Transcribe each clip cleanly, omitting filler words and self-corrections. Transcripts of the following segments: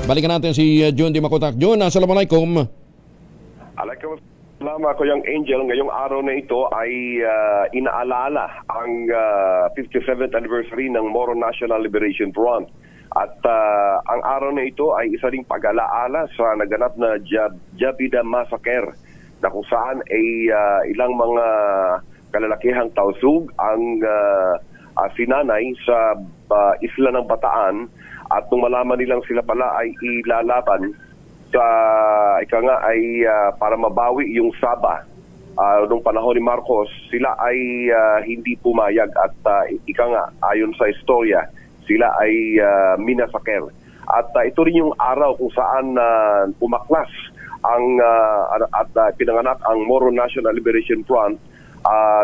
Balikan natin si June Di Makotak. June, assalamualaikum. Alaikum salam, ako yung Angel. Ngayong araw na ito ay inaalala ang 57th anniversary ng Moro National Liberation Front. At ang araw na ito ay isa ring pag-alaala sa naganap na Jabida Massacre, na kung saan ay ilang mga kalalakihang tausug ang sinanay sa isla ng Bataan, at nung malaman nilang sila pala ay ilalaban sa para mabawi yung Sabah nung panahon ni Marcos, sila ay hindi pumayag at ayon sa istorya, sila ay minasaker. At ito rin yung araw kung saan umaklas pinanganak ang Moro National Liberation Front,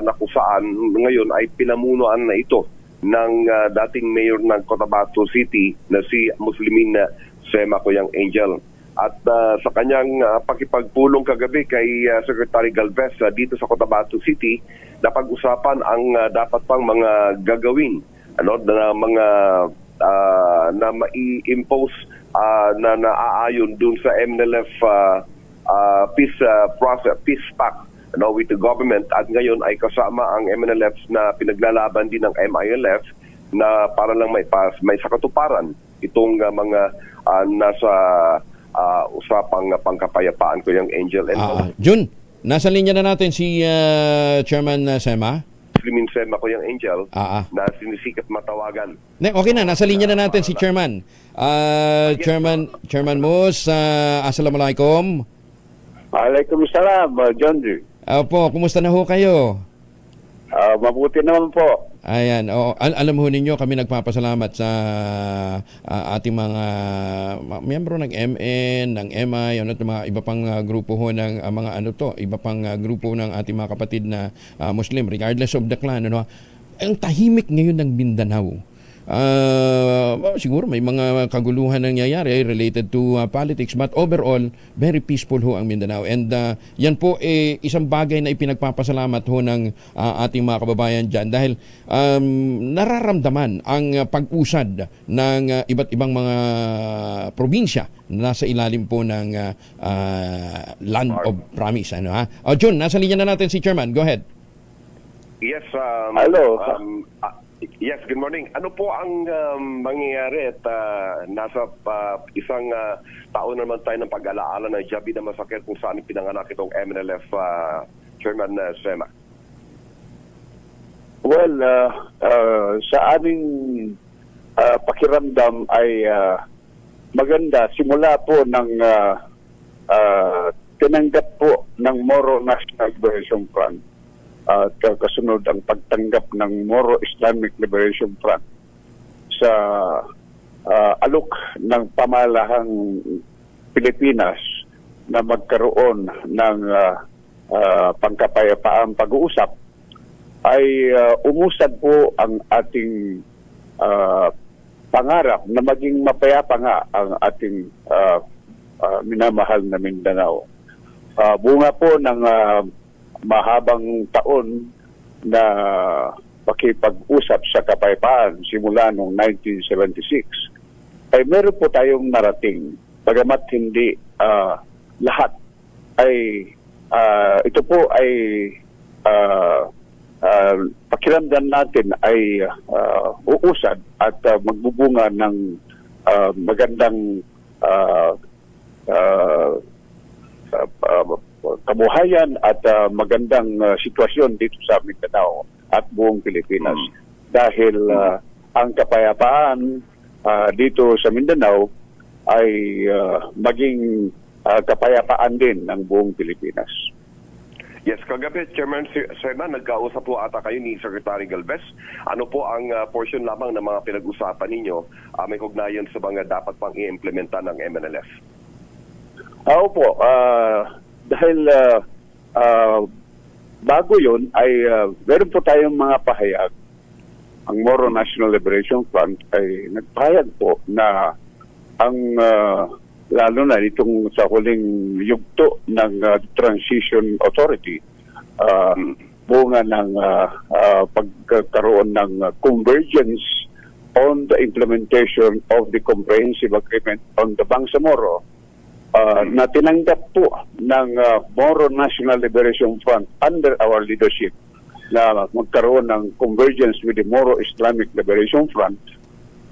na kung saan ngayon ay pinamunuan na ito ng dating mayor ng Cotabato City na si Muslimin Sema Kuyang Angel. At sa kanyang pakipagpulong kagabi kay Secretary Galvez dito sa Cotabato City, napag-usapan ang dapat pang mga gagawin na mga na mai-impose na naaayon dun sa MNLF peace pact with the government, at ngayon ay kasama ang MNLF na pinaglalaban din ng MILF na para lang may sakatuparan itong mga nasa usapang pangkapayapaan ko yung Angel. Jun, nasa linya na natin si Chairman Sema. Muslimin Sema ko yung Angel na sinisikat matawagan. Okay na, nasa linya na natin si Chairman. Chairman Mus, assalamualaikum. Waalaikumsalam, John D. Opo, kumusta na ho kayo? Mabuti naman po. Ayan, alam ho ninyo, kami nagpapasalamat sa ating mga miyembro ng MN, ng MI, at mga iba pang grupo ho ng iba pang grupo ng ating mga kapatid na Muslim, regardless of the clan. Ang tahimik ngayon ng Mindanao. Siguro may mga kaguluhan nangyayari related to politics, but overall very peaceful ho ang Mindanao, and yan po isang bagay na ipinagpapasalamat ho ng ating mga kababayan dyan, dahil nararamdaman ang pag-usad ng iba't ibang mga probinsya na nasa ilalim po ng Land of Promise. Jun, nasa linya na natin si Chairman. Go ahead. Yes, hello. Yes, good morning. Ano po ang mangyayari at nasa isang taon naman tayo ng pag-alaala ng Jabida Massacre kung saan pinanganak itong MNLF, Chairman Sema? Well, sa aming pakiramdam ay maganda. Simula po ng tinanggap po ng Moro National Liberation Front at kasunod ang pagtanggap ng Moro Islamic Liberation Front sa alok ng pamalahang Pilipinas na magkaroon ng pangkapayapaang pag-uusap, ay umusad po ang ating pangarap na maging mapayapa nga ang ating minamahal na Mindanao. Bunga po ng mahabang taon na pakipag-usap sa kapayapaan simula noong 1976, ay meron po tayong narating. Bagamat hindi lahat ay ito po ay pakiramdam natin ay uusad at magbubunga ng magandang kabuhayan at magandang sitwasyon dito sa Mindanao at buong Pilipinas. Dahil ang kapayapaan dito sa Mindanao ay maging kapayapaan din ng buong Pilipinas. Yes, kagabi, Chairman Sema, nagkausap po ata kayo ni Secretary Galvez. Ano po ang portion lamang ng mga pinag-usapan ninyo may ugnayan sa mga dapat pang i-implementa ng MNLF? Opo, dahil bago yun ay meron po tayong mga pahayag. Ang Moro National Liberation Front ay nagpahayag po na ang lalo na itong sa huling yugto ng Transition Authority, bunga ng pagkaroon ng convergence on the implementation of the comprehensive agreement on the Bangsamoro na tinanggap po ng Moro National Liberation Front under our leadership na magkaroon ng convergence with the Moro Islamic Liberation Front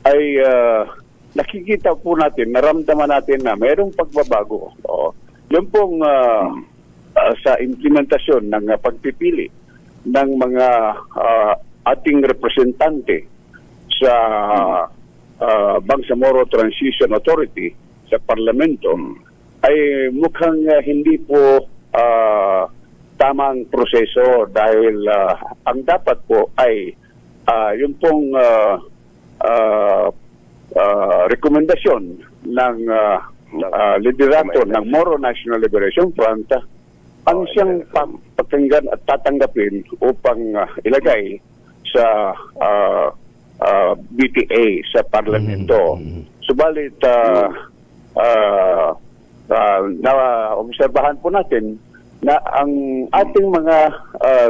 ay nakikita po natin, naramdaman natin na mayroong pagbabago. Yun pong sa implementasyon ng pagpipili ng mga ating representante sa Bangsamoro Transition Authority sa parlamento ay mukhang hindi po tamang proseso dahil ang dapat po ay yung pong rekomendasyon ng liderato ng Moro National Liberation Front ang siyang pakinggan at tatanggapin upang ilagay sa BTA sa parlamento. Subalit na-obserbahan po natin na ang ating mga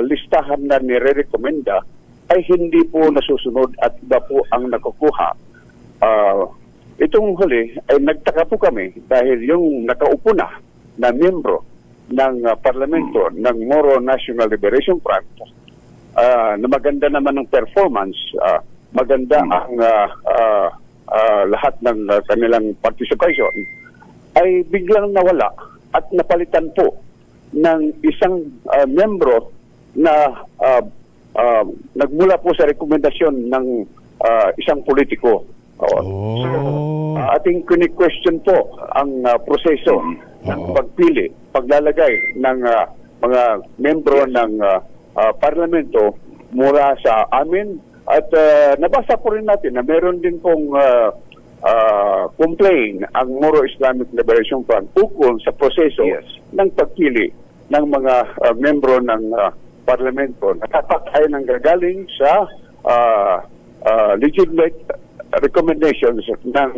listahan na nire-recommenda ay hindi po nasusunod at iba po ang nakukuha. Itong huli ay nagtaka po kami dahil yung nakaupo na miyembro ng parlamento ng Moro National Liberation Front na maganda naman ng performance, maganda ang lahat ng kanilang participation, ay biglang nawala at napalitan po ng isang miyembro na nagmula po sa rekomendasyon ng isang politiko. So, ating kini-question po ang proseso ng pagpili, paglalagay ng mga membro ng parlamento mula sa amin at nabasa po rin natin na meron din pong complain ang Moro Islamic Liberation Front ukol sa proseso ng pagpili ng mga membro ng parlamento na dapat ay nanggagaling sa legitimate recommendations ng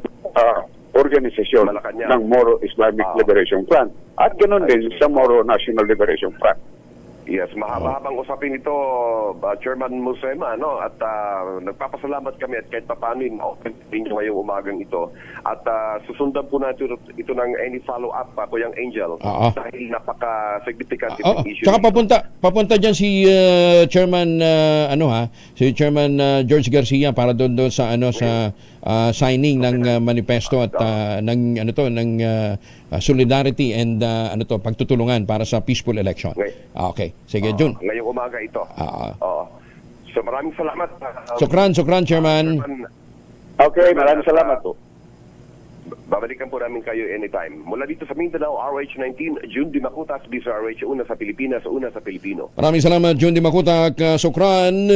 organisasyon ng Moro Islamic Liberation Front at ganoon din sa Moro National Liberation Front. Yes, mahaba-habang usapin ito, Chairman Musema, no? At nagpapasalamat kami at kahit papaano yung ma-open nyo ngayong umagang ito. At susundan po natin ito ng any follow-up, Kuyang Angel, dahil napaka-significant itong issue. Tsaka papunta dyan si Chairman si Chairman George Garcia para doon sa sa signing ng manifesto at ng solidarity and pagtutulungan para sa peaceful election. Okay. Sige, Jun. Ngayong umaga ito. So maraming salamat. Sukran, Chairman. Okay, maraming salamat po. Babalikan po namin kayo anytime. Mula dito sa Mindanao, RH19, June Dimacutas, Bisa RH, una sa Pilipinas, una sa Pilipino. Maraming salamat, Jun Dimacutas, Sukran.